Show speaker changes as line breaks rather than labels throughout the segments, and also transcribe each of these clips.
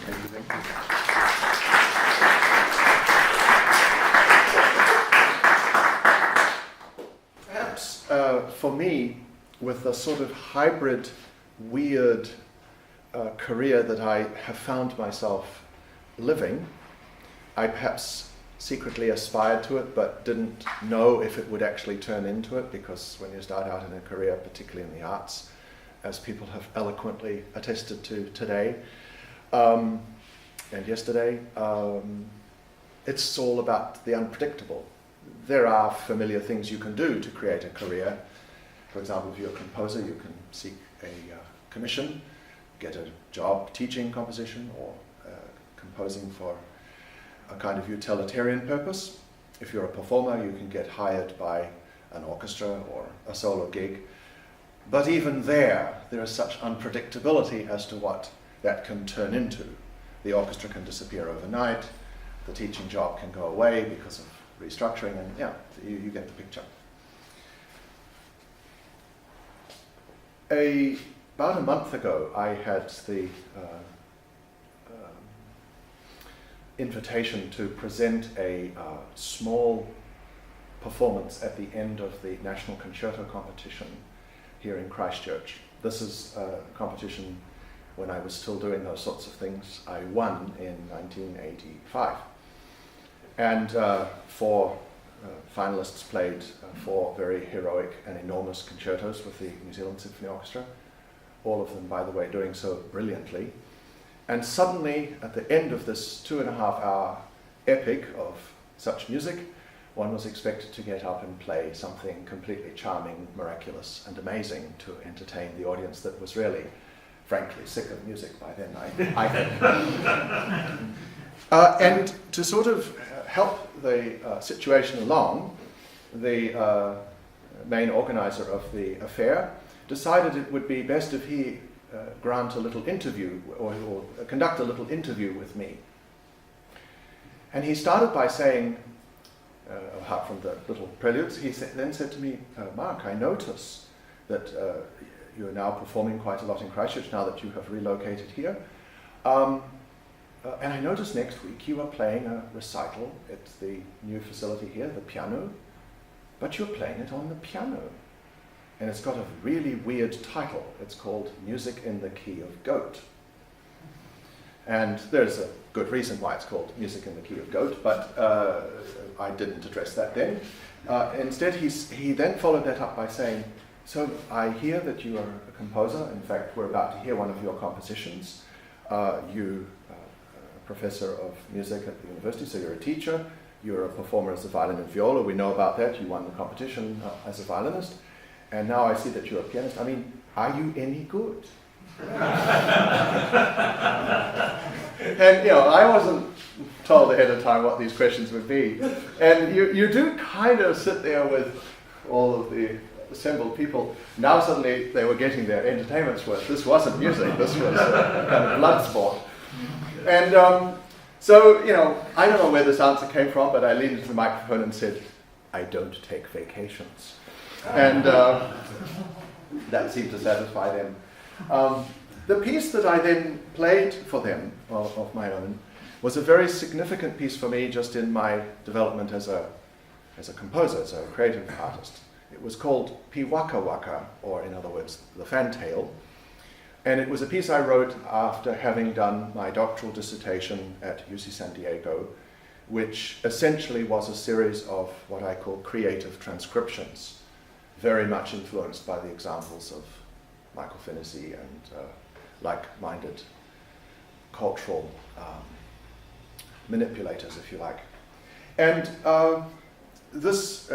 Thank you, thank you. Perhaps for me, with the sort of hybrid, weird career that I have found myself living, I perhaps secretly aspired to it, but didn't know if it would actually turn into it, because when you start out in a career, particularly in the arts, as people have eloquently attested to today and yesterday, it's all about the unpredictable. There are familiar things you can do to create a career. For example, if you're a composer, you can seek a commission, get a job teaching composition or composing for a kind of utilitarian purpose. If you're a performer, you can get hired by an orchestra or a solo gig. But even there is such unpredictability as to what that can turn into. The orchestra can disappear overnight, the teaching job can go away because of restructuring, and yeah, you get the picture. About a month ago, I had the invitation to present a small performance at the end of the National Concerto competition here in Christchurch. This is a competition when I was still doing those sorts of things. I won in 1985. And four finalists played four very heroic and enormous concertos with the New Zealand Symphony Orchestra, all of them, by the way, doing so brilliantly. And suddenly, at the end of this 2.5-hour epic of such music, one was expected to get up and play something completely charming, miraculous, and amazing to entertain the audience that was really, frankly, sick of music by then, I think. And to sort of help the situation along, the main organizer of the affair decided it would be best if he grant a little interview or conduct a little interview with me. And he started by saying, apart from the little preludes, he then said to me, Mark, I notice that you're now performing quite a lot in Christchurch now that you have relocated here. And I noticed next week you are playing a recital at the new facility here, the piano, but you're playing it on the piano. And it's got a really weird title. It's called Music in the Key of Goat. And there's a good reason why it's called Music in the Key of Goat, but I didn't address that then. Instead, he then followed that up by saying, so I hear that you are a composer. In fact, we're about to hear one of your compositions. You a professor of music at the university, so you're a teacher. You're a performer as a violin and viola. We know about that. You won the competition as a violinist. And now I see that you're a pianist. I mean, are you any good? And I wasn't told ahead of time what these questions would be. And you do kind of sit there with all of the assembled people. Now suddenly they were getting their entertainment's worth. This wasn't music, this was a kind of blood sport. And so, I don't know where this answer came from, but I leaned into the microphone and said, I don't take vacations. And that seemed to satisfy them. The piece that I then played for them, of my own, was a very significant piece for me just in my development as a composer, as a creative artist. It was called Pi Waka Waka, or in other words, the fantail. And it was a piece I wrote after having done my doctoral dissertation at UC San Diego, which essentially was a series of what I call creative transcriptions, very much influenced by the examples of Michael Finnessy and like-minded cultural manipulators, if you like. And this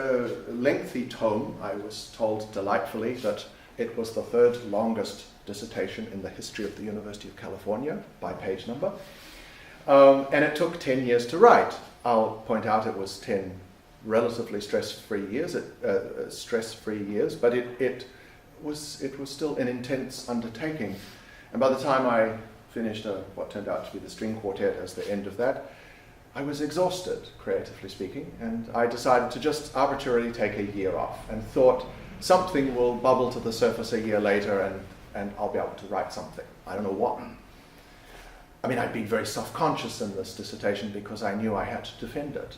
lengthy tome, I was told delightfully that it was the third longest dissertation in the history of the University of California by page number. And it took 10 years to write. I'll point out it was 10 relatively stress-free years, but it was still an intense undertaking. And by the time I finished what turned out to be the string quartet as the end of that, I was exhausted, creatively speaking, and I decided to just arbitrarily take a year off and thought something will bubble to the surface a year later and I'll be able to write something. I don't know what. I mean, I'd been very self-conscious in this dissertation because I knew I had to defend it.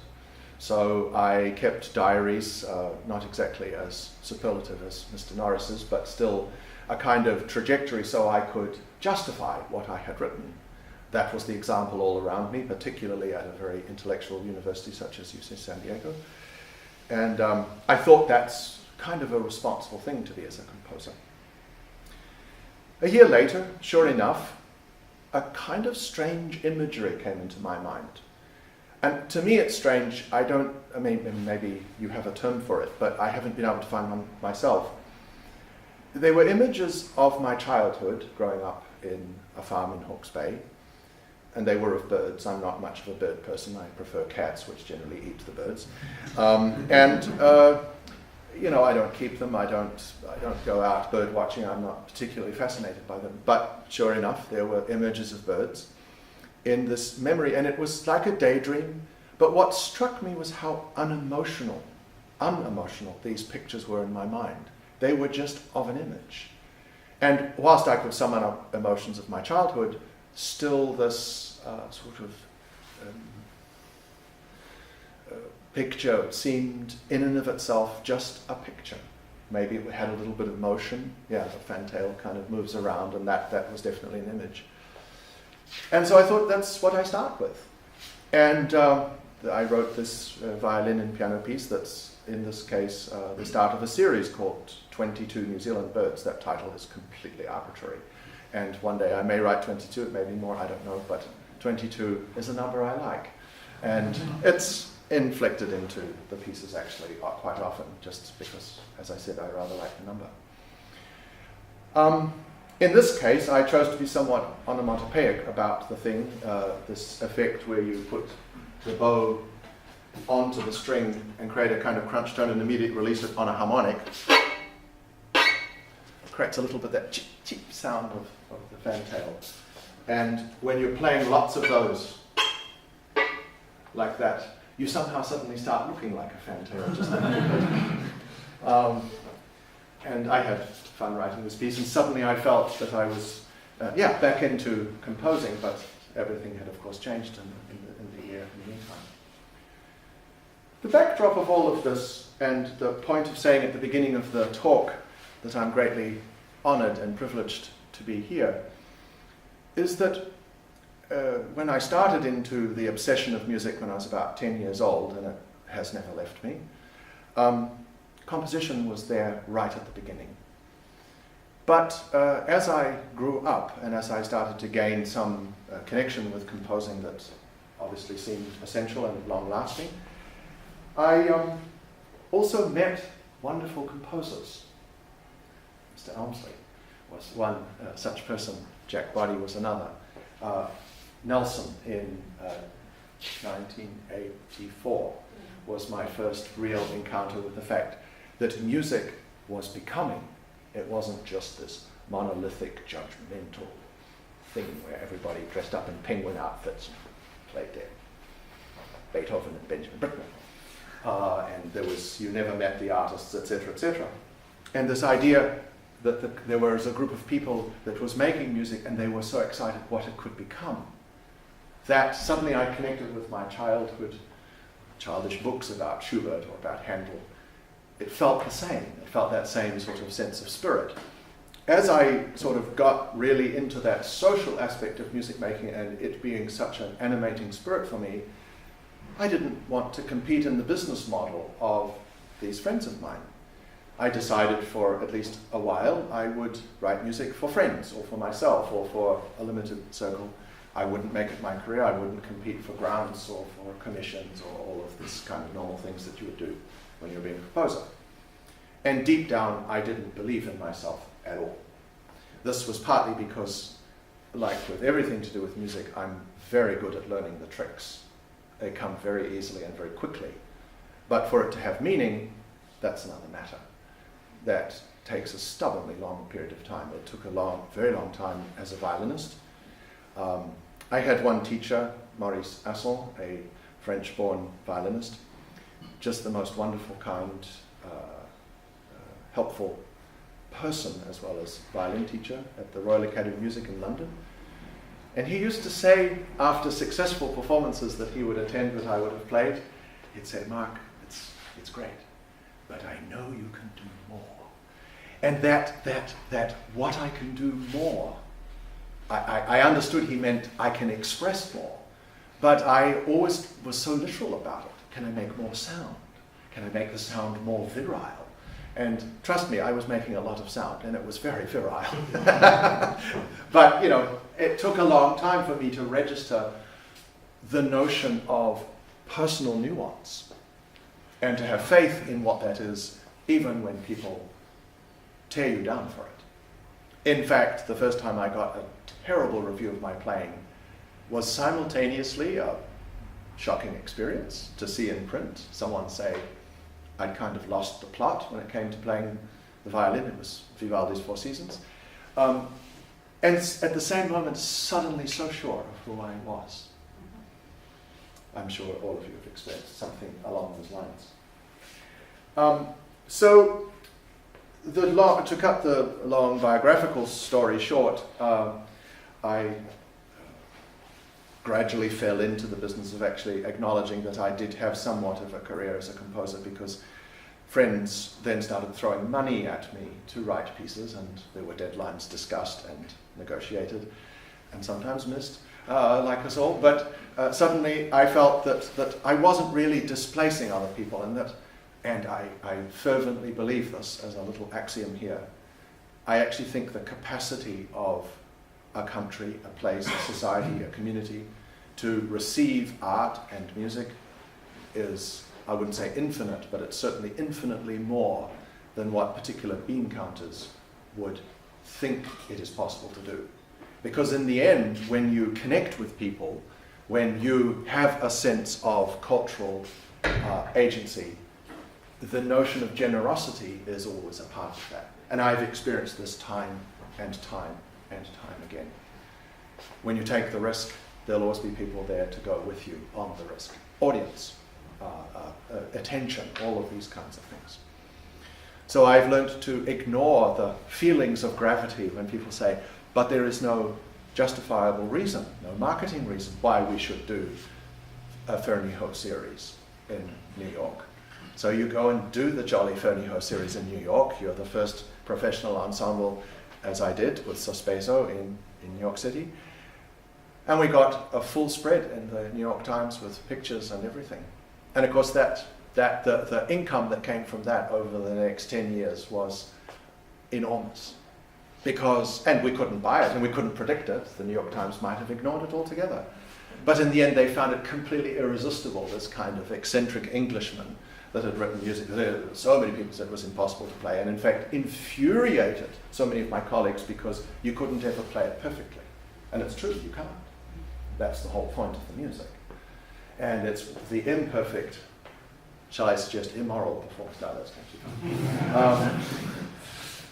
So I kept diaries, not exactly as superlative as Mr. Norris's, but still a kind of trajectory so I could justify what I had written. That was the example all around me, particularly at a very intellectual university such as UC San Diego. And I thought that's kind of a responsible thing to be as a composer. A year later, sure enough, a kind of strange imagery came into my mind. And to me it's strange, I mean, maybe you have a term for it, but I haven't been able to find one myself. They were images of my childhood, growing up in a farm in Hawke's Bay, and they were of birds. I'm not much of a bird person, I prefer cats, which generally eat the birds. You know, I don't keep them, I don't go out bird watching, I'm not particularly fascinated by them. But sure enough, there were images of birds in this memory, and it was like a daydream. But what struck me was how unemotional these pictures were in my mind. They were just of an image. And whilst I could summon up emotions of my childhood, still this sort of picture seemed in and of itself just a picture. Maybe it had a little bit of motion. Yeah, the fantail kind of moves around, and that was definitely an image. And so I thought that's what I start with. And I wrote this violin and piano piece that's, in this case, the start of a series called 22 New Zealand Birds. That title is completely arbitrary. And one day I may write 22, it may be more, I don't know, but 22 is a number I like. And it's inflected into the pieces actually quite often, just because, as I said, I rather like the number. In this case, I chose to be somewhat onomatopoeic about the thing, this effect where you put the bow onto the string and create a kind of crunch tone and immediately release it on a harmonic. It creates a little bit that cheep, cheep sound of the fantail. And when you're playing lots of those, like that, you somehow suddenly start looking like a fantail, just a little bit. And I had fun writing this piece, and suddenly I felt that I was, back into composing, but everything had, of course, changed in the meantime. The backdrop of all of this, and the point of saying at the beginning of the talk that I'm greatly honored and privileged to be here, is that when I started into the obsession of music when I was about 10 years old, and it has never left me, composition was there right at the beginning. But as I grew up and as I started to gain some connection with composing that obviously seemed essential and long-lasting, I also met wonderful composers. Mr. Elmsley was one such person, Jack Body was another. Nelson in 1984 was my first real encounter with the fact that music was becoming. It wasn't just this monolithic, judgmental thing where everybody dressed up in penguin outfits played their Beethoven and Benjamin Britten. And there was, you never met the artists, etc., etc. And this idea that there was a group of people that was making music and they were so excited what it could become, that suddenly I connected with my childhood, childish books about Schubert or about Handel. It felt the same. It felt that same sort of sense of spirit. As I sort of got really into that social aspect of music making and it being such an animating spirit for me, I didn't want to compete in the business model of these friends of mine. I decided for at least a while I would write music for friends or for myself or for a limited circle. I wouldn't make it my career. I wouldn't compete for grants or for commissions or all of this kind of normal things that you would do when you're being a composer. And deep down, I didn't believe in myself at all. This was partly because, like with everything to do with music, I'm very good at learning the tricks. They come very easily and very quickly. But for it to have meaning, that's another matter. That takes a stubbornly long period of time. It took a very long time as a violinist. I had one teacher, Maurice Asson, a French-born violinist, just the most wonderful, kind, helpful person as well as violin teacher at the Royal Academy of Music in London. And he used to say, after successful performances that he would attend that I would have played, he'd say, Mark, it's great, but I know you can do more. And that what I can do more, I understood he meant I can express more, but I always was so literal about it. Can I make more sound? Can I make the sound more virile? And trust me, I was making a lot of sound, and it was very virile. But, you know, it took a long time for me to register the notion of personal nuance and to have faith in what that is, even when people tear you down for it. In fact, the first time I got a terrible review of my playing was simultaneously a shocking experience to see in print someone say I'd kind of lost the plot when it came to playing the violin. It was Vivaldi's Four Seasons. And at the same moment, suddenly so sure of who I was. I'm sure all of you have experienced something along those lines. So, to cut the long biographical story short, I gradually fell into the business of actually acknowledging that I did have somewhat of a career as a composer, because friends then started throwing money at me to write pieces, and there were deadlines discussed and negotiated and sometimes missed, like us all. But suddenly I felt that I wasn't really displacing other people, and I fervently believe this as a little axiom here. I actually think the capacity of a country, a place, a society, a community to receive art and music is, I wouldn't say infinite, but it's certainly infinitely more than what particular bean counters would think it is possible to do. Because in the end, when you connect with people, when you have a sense of cultural agency, the notion of generosity is always a part of that. And I've experienced this time and time and time again. When you take the risk, there'll always be people there to go with you on the risk. Audience, attention, all of these kinds of things. So I've learned to ignore the feelings of gravity when people say, but there is no justifiable reason, no marketing reason why we should do a Fernie-Ho series in New York. So you go and do the jolly Fernie-Ho series in New York. You're the first professional ensemble, as I did with Sospeso in New York City. And we got a full spread in the New York Times with pictures and everything. And of course the income that came from that over the next 10 years was enormous. And we couldn't buy it and we couldn't predict it. The New York Times might have ignored it altogether. But in the end they found it completely irresistible, this kind of eccentric Englishman that had written music. So many people said it was impossible to play, and in fact infuriated so many of my colleagues because you couldn't ever play it perfectly. And it's true, you can't. That's the whole point of the music. And it's the imperfect, shall I suggest immoral performance. No, that's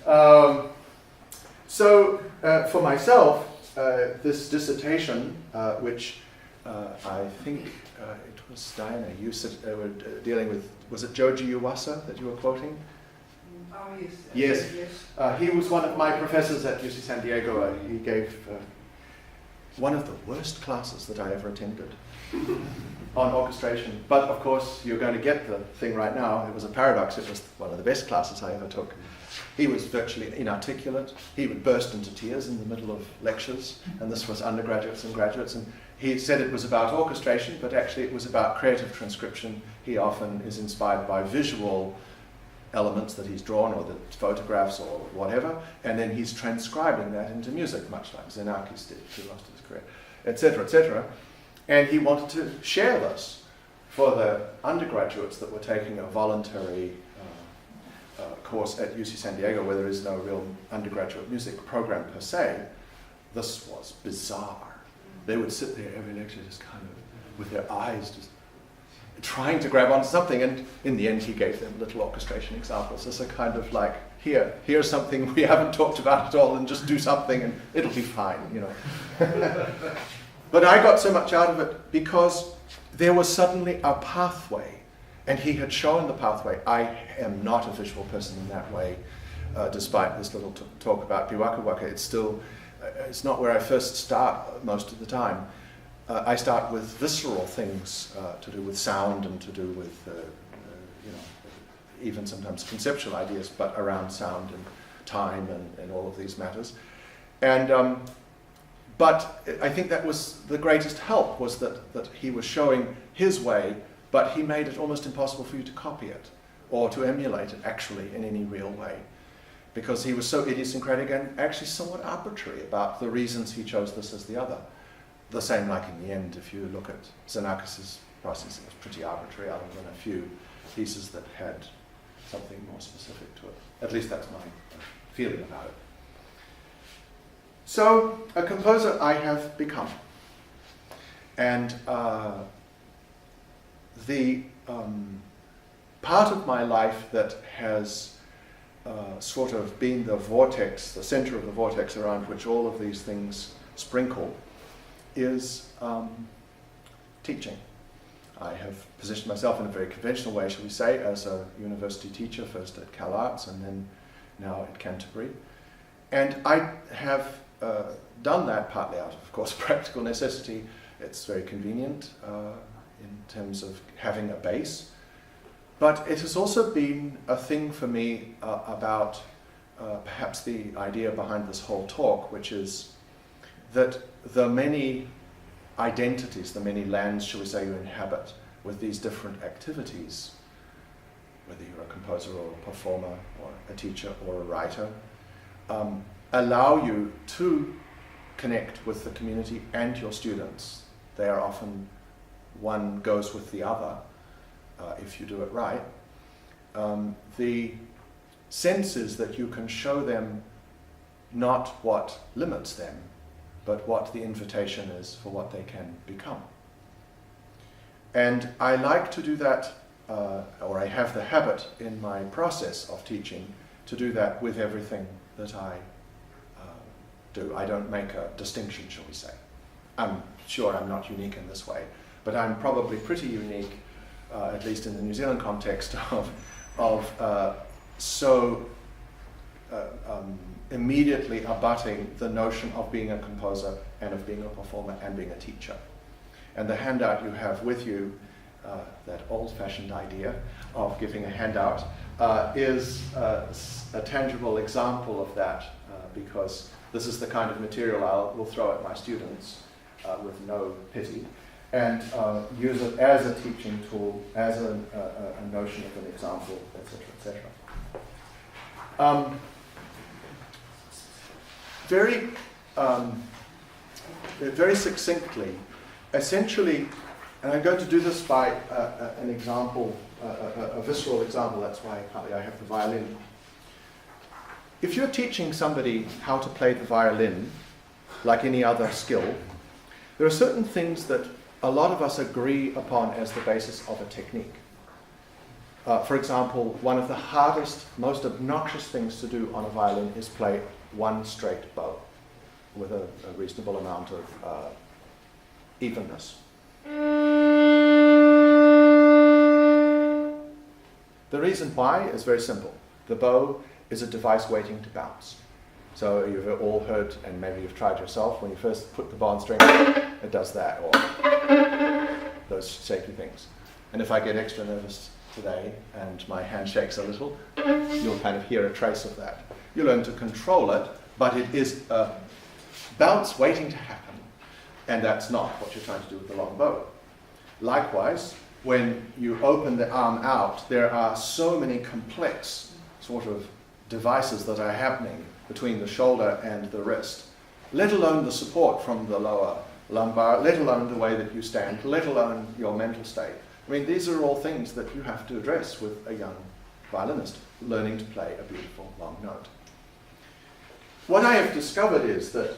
actually So for myself, this dissertation, which I think it was Diana, you were dealing with, was it Joji Uwasa that you were quoting?
Oh, yes.
Yes. He was one of my professors at UC San Diego. He gave one of the worst classes that I ever attended on orchestration. But of course, you're going to get the thing right now. It was a paradox. It was one of the best classes I ever took. He was virtually inarticulate. He would burst into tears in the middle of lectures, and this was undergraduates and graduates. And he said it was about orchestration, but actually it was about creative transcription. He often is inspired by visual elements that he's drawn, or the photographs, or whatever, and then he's transcribing that into music, much like Xenakis did through most of his career, etc., etc. And he wanted to share this for the undergraduates that were taking a voluntary course at UC San Diego, where there is no real undergraduate music program per se. This was bizarre. They would sit there every lecture just kind of with their eyes just trying to grab onto something, and in the end he gave them little orchestration examples as a kind of like, here's something we haven't talked about at all, and just do something and it'll be fine, you know. But I got so much out of it because there was suddenly a pathway, and he had shown the pathway. I am not a visual person in that way, despite this little talk about Biwaka Waka. It's still it's not where I first start most of the time. I start with visceral things to do with sound and to do with, even sometimes conceptual ideas, but around sound and time and all of these matters. And but I think that was the greatest help, was that he was showing his way, but he made it almost impossible for you to copy it or to emulate it actually in any real way, because he was so idiosyncratic and actually somewhat arbitrary about the reasons he chose this as the other. The same like in the end, if you look at Xenakis' process, it was pretty arbitrary other than a few pieces that had something more specific to it. At least that's my feeling about it. So, a composer I have become. And the part of my life that has sort of been the vortex, the center of the vortex around which all of these things sprinkle, is teaching. I have positioned myself in a very conventional way, shall we say, as a university teacher, first at Cal Arts and then now at Canterbury. And I have done that partly out of course, practical necessity. It's very convenient in terms of having a base. But it has also been a thing for me about perhaps the idea behind this whole talk, which is that the many identities, the many lands, shall we say, you inhabit with these different activities, whether you're a composer or a performer or a teacher or a writer, allow you to connect with the community and your students. They are often, one goes with the other, if you do it right. The sense is that you can show them not what limits them, but what the invitation is for what they can become. And I like to do that, or I have the habit in my process of teaching to do that with everything that I do. I don't make a distinction, shall we say. I'm sure I'm not unique in this way, but I'm probably pretty unique, at least in the New Zealand context, of immediately abutting the notion of being a composer and of being a performer and being a teacher. And the handout you have with you, that old-fashioned idea of giving a handout, is a tangible example of that, because this is the kind of material I will throw at my students with no pity, and use it as a teaching tool, as a notion of an example, etc., etc. Very succinctly, essentially, and I'm going to do this by an example, a visceral example. That's why partly I have the violin. If you're teaching somebody how to play the violin, like any other skill, there are certain things that a lot of us agree upon as the basis of a technique. For example, one of the hardest, most obnoxious things to do on a violin is play one straight bow with a reasonable amount of evenness. The reason why is very simple. The bow is a device waiting to bounce. So you've all heard, and maybe you've tried yourself, when you first put the bow on string, it does that, or those shaky things. And if I get extra nervous today and my hand shakes a little, you'll kind of hear a trace of that. You learn to control it, but it is a bounce waiting to happen, and that's not what you're trying to do with the long bow. Likewise, when you open the arm out, there are so many complex sort of devices that are happening between the shoulder and the wrist, let alone the support from the lower lumbar, let alone the way that you stand, let alone your mental state. I mean, these are all things that you have to address with a young violinist learning to play a beautiful long note. What I have discovered is that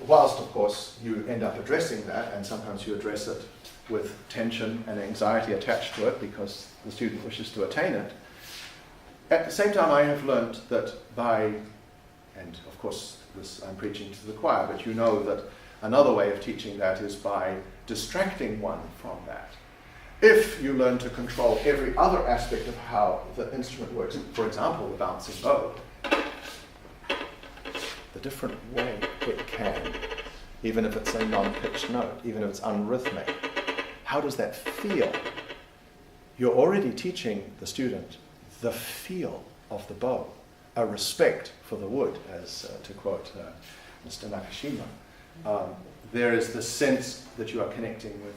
whilst, of course, you end up addressing that, and sometimes you address it with tension and anxiety attached to it because the student wishes to attain it, at the same time I have learned that by, and of course this I'm preaching to the choir, but you know that another way of teaching that is by distracting one from that. If you learn to control every other aspect of how the instrument works, for example, the bouncing bow, the different way it can, even if it's a non-pitched note, even if it's unrhythmic. How does that feel? You're already teaching the student the feel of the bow, a respect for the wood, as to quote Mr. Nakashima. There is the sense that you are connecting with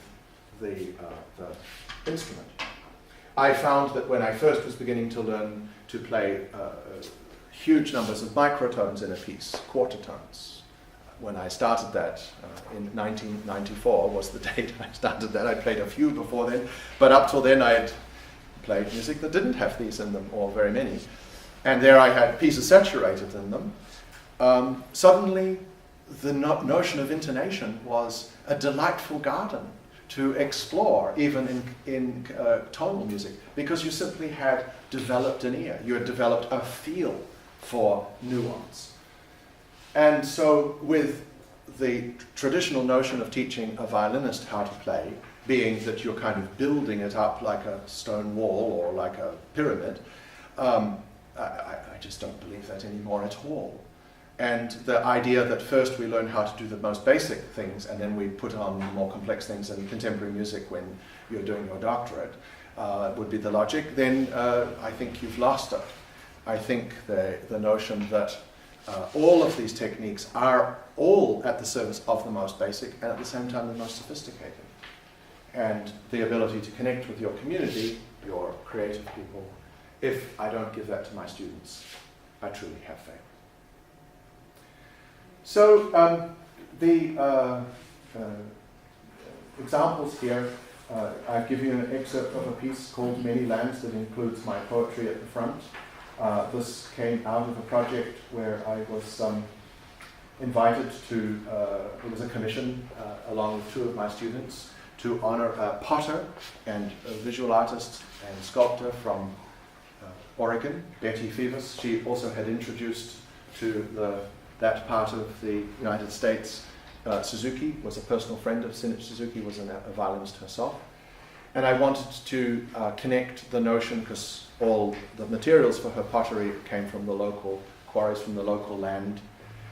the instrument. I found that when I first was beginning to learn to play huge numbers of microtones in a piece, quarter tones, when I started that in 1994 was the date I started that. I played a few before then, but up till then I had played music that didn't have these in them, or very many. And there I had pieces saturated in them. Suddenly, the notion of intonation was a delightful garden to explore, even in tonal music, because you simply had developed an ear. You had developed a feel for nuance. And so with the traditional notion of teaching a violinist how to play, being that you're kind of building it up like a stone wall or like a pyramid, I just don't believe that anymore at all. And the idea that first we learn how to do the most basic things and then we put on more complex things in contemporary music when you're doing your doctorate would be the logic, then I think you've lost it. I think the notion that all of these techniques are all at the service of the most basic and at the same time the most sophisticated. And the ability to connect with your community, your creative people, if I don't give that to my students, I truly have failed. So the examples here, I've given you an excerpt of a piece called Many Lands that includes my poetry at the front. This came out of a project where I was invited to, it was a commission along with two of my students to honor a potter and a visual artist and sculptor from Oregon, Betty Phoebus. She also had introduced to that part of the United States. Suzuki was a personal friend of Suzuki, was a violinist herself. And I wanted to connect the notion, because all the materials for her pottery came from the local quarries, from the local land,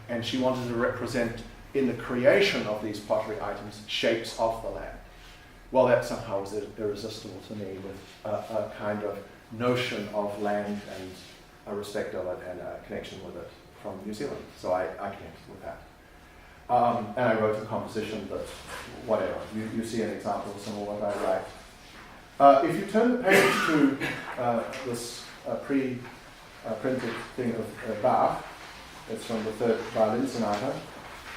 and she wanted to represent in the creation of these pottery items shapes of the land. Well, that somehow was irresistible to me, with a kind of notion of land and a respect of it and a connection with it from New Zealand. So I connected with that. And I wrote a composition that, whatever, you see an example of some of what I write. If you turn the page to this pre-printed thing of Bach, it's from the Third Violin Sonata.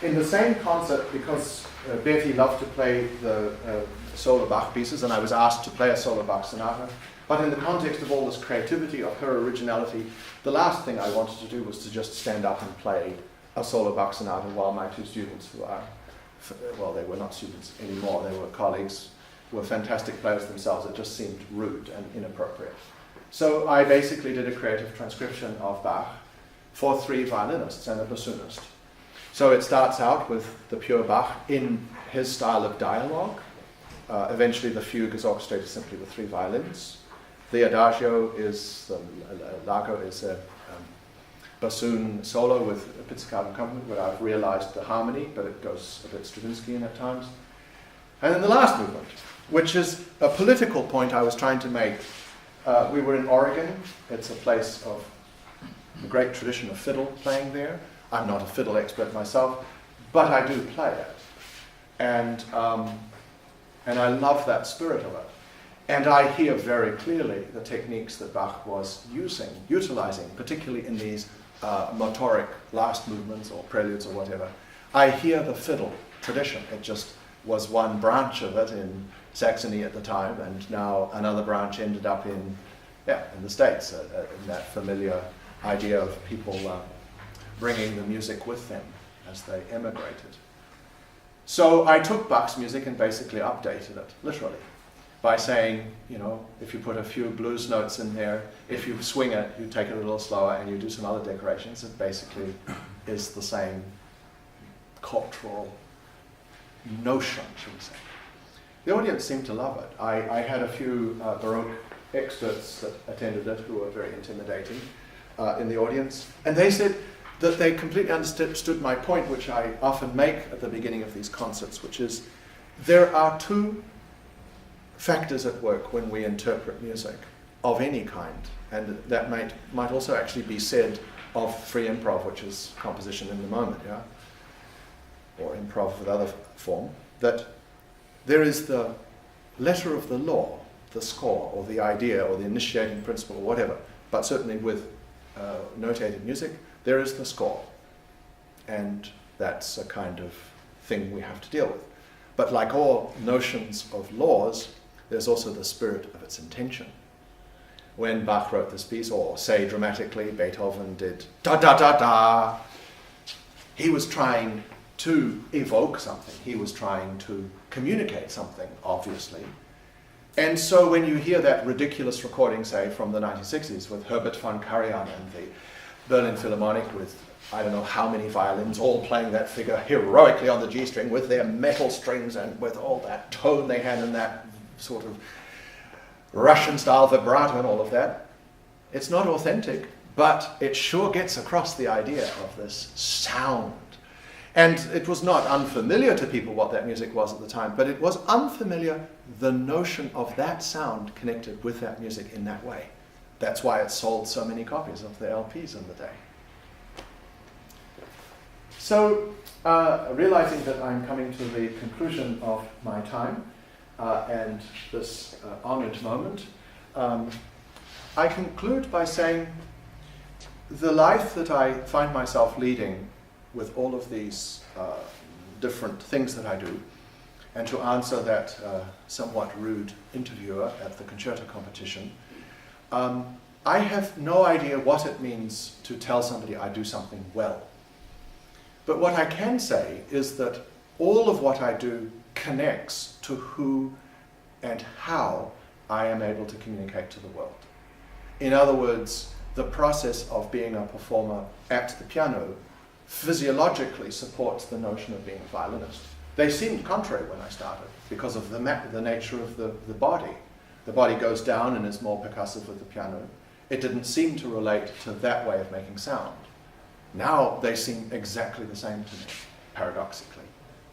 In the same concert, because Betty loved to play the solo Bach pieces, and I was asked to play a solo Bach sonata, but in the context of all this creativity, of her originality, the last thing I wanted to do was to just stand up and play a solo Bach sonata while my two students, who are, well, they were not students anymore, they were colleagues, were fantastic players themselves. It just seemed rude and inappropriate. So I basically did a creative transcription of Bach for 3 violinists and a bassoonist. So it starts out with the pure Bach in his style of dialogue. Eventually the fugue is orchestrated simply with 3 violins. The adagio is, the largo is a bassoon solo with a pizzicato accompaniment, where I've realized the harmony, but it goes a bit Stravinsky at times. And then the last movement, which is a political point I was trying to make. We were in Oregon. It's a place of a great tradition of fiddle playing there. I'm not a fiddle expert myself, but I do play it. And I love that spirit of it. And I hear very clearly the techniques that Bach was utilizing, particularly in these motoric last movements or preludes or whatever. I hear the fiddle tradition. It just was one branch of it in Saxony at the time, and now another branch ended up in the States, in that familiar idea of people bringing the music with them as they emigrated. So I took Bach's music and basically updated it, literally, by saying, if you put a few blues notes in there, if you swing it, you take it a little slower and you do some other decorations, it basically is the same cultural notion, should we say. The audience seemed to love it. I had a few Baroque experts that attended it who were very intimidating in the audience, and they said, that they completely understood my point, which I often make at the beginning of these concerts, which is there are two factors at work when we interpret music of any kind, and that might also actually be said of free improv, which is composition in the moment, yeah, or improv with other form, that there is the letter of the law, the score, or the idea, or the initiating principle, or whatever, but certainly with notated music, there is the score, and that's a kind of thing we have to deal with. But like all notions of laws, there's also the spirit of its intention. When Bach wrote this piece, or say dramatically, Beethoven did da-da-da-da, he was trying to evoke something. He was trying to communicate something, obviously. And so when you hear that ridiculous recording, say, from the 1960s with Herbert von Karajan and the Berlin Philharmonic with I don't know how many violins all playing that figure heroically on the G string with their metal strings and with all that tone they had in that sort of Russian-style vibrato and all of that, it's not authentic, but it sure gets across the idea of this sound. And it was not unfamiliar to people what that music was at the time, but it was unfamiliar, the notion of that sound connected with that music in that way. That's why it sold so many copies of the LPs in the day. So, realizing that I'm coming to the conclusion of my time and this honored moment, I conclude by saying the life that I find myself leading with all of these different things that I do, and to answer that somewhat rude interviewer at the concerto competition, I have no idea what it means to tell somebody I do something well. But what I can say is that all of what I do connects to who and how I am able to communicate to the world. In other words, the process of being a performer at the piano physiologically supports the notion of being a violinist. They seemed contrary when I started because of the nature of the body. The body goes down and is more percussive with the piano. It didn't seem to relate to that way of making sound. Now they seem exactly the same to me, paradoxically.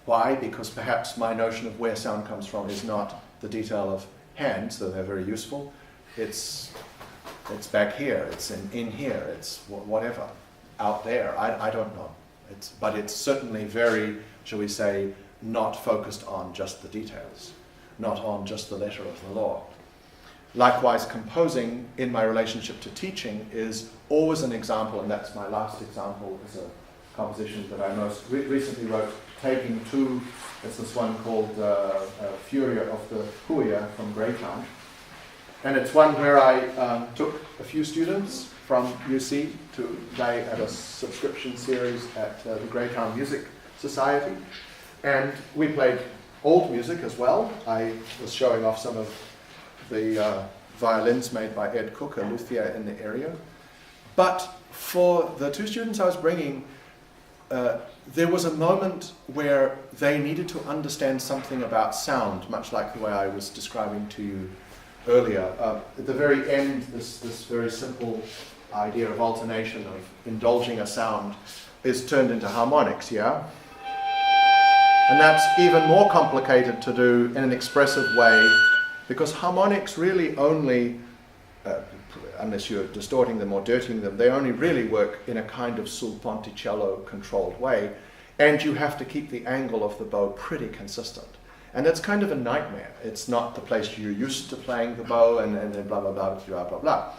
Why? Because perhaps my notion of where sound comes from is not the detail of hands, though they're very useful. It's back here, it's in here, it's whatever, out there, I don't know. But it's certainly very, shall we say, not focused on just the details, not on just the letter of the law. Likewise, composing in my relationship to teaching is always an example, and that's my last example, is a composition that I most recently wrote, taking two, it's this one called Furia of the Huia from Greytown. And it's one where I took a few students from UC to play at a subscription series at the Greytown Music Society. And we played old music as well. I was showing off some of the violins made by Ed Cook, a luthier in the area. But for the two students I was bringing, there was a moment where they needed to understand something about sound, much like the way I was describing to you earlier. At the very end, this very simple idea of alternation, of indulging a sound, is turned into harmonics, yeah? And that's even more complicated to do in an expressive way, because harmonics really only, unless you're distorting them or dirtying them, they only really work in a kind of sul ponticello controlled way, and you have to keep the angle of the bow pretty consistent. And that's kind of a nightmare. It's not the place you're used to playing the bow and then blah, blah, blah, blah, blah, blah.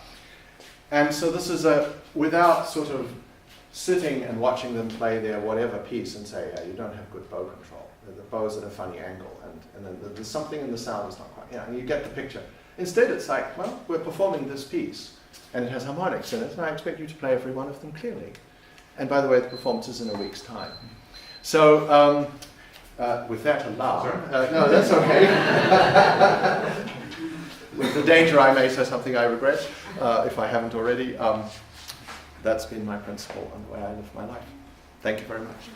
And so this is without sort of sitting and watching them play their whatever piece and say, hey, you don't have good bow control. The bow's at a funny angle, and then there's something in the sound is not quite, and you get the picture. Instead, it's like, well, we're performing this piece, and it has harmonics in it, and I expect you to play every one of them clearly. And by the way, the performance is in a week's time. So, with that alarm, no, that's okay. With the danger I may say something I regret, if I haven't already. That's been my principle and the way I live my life. Thank you very much.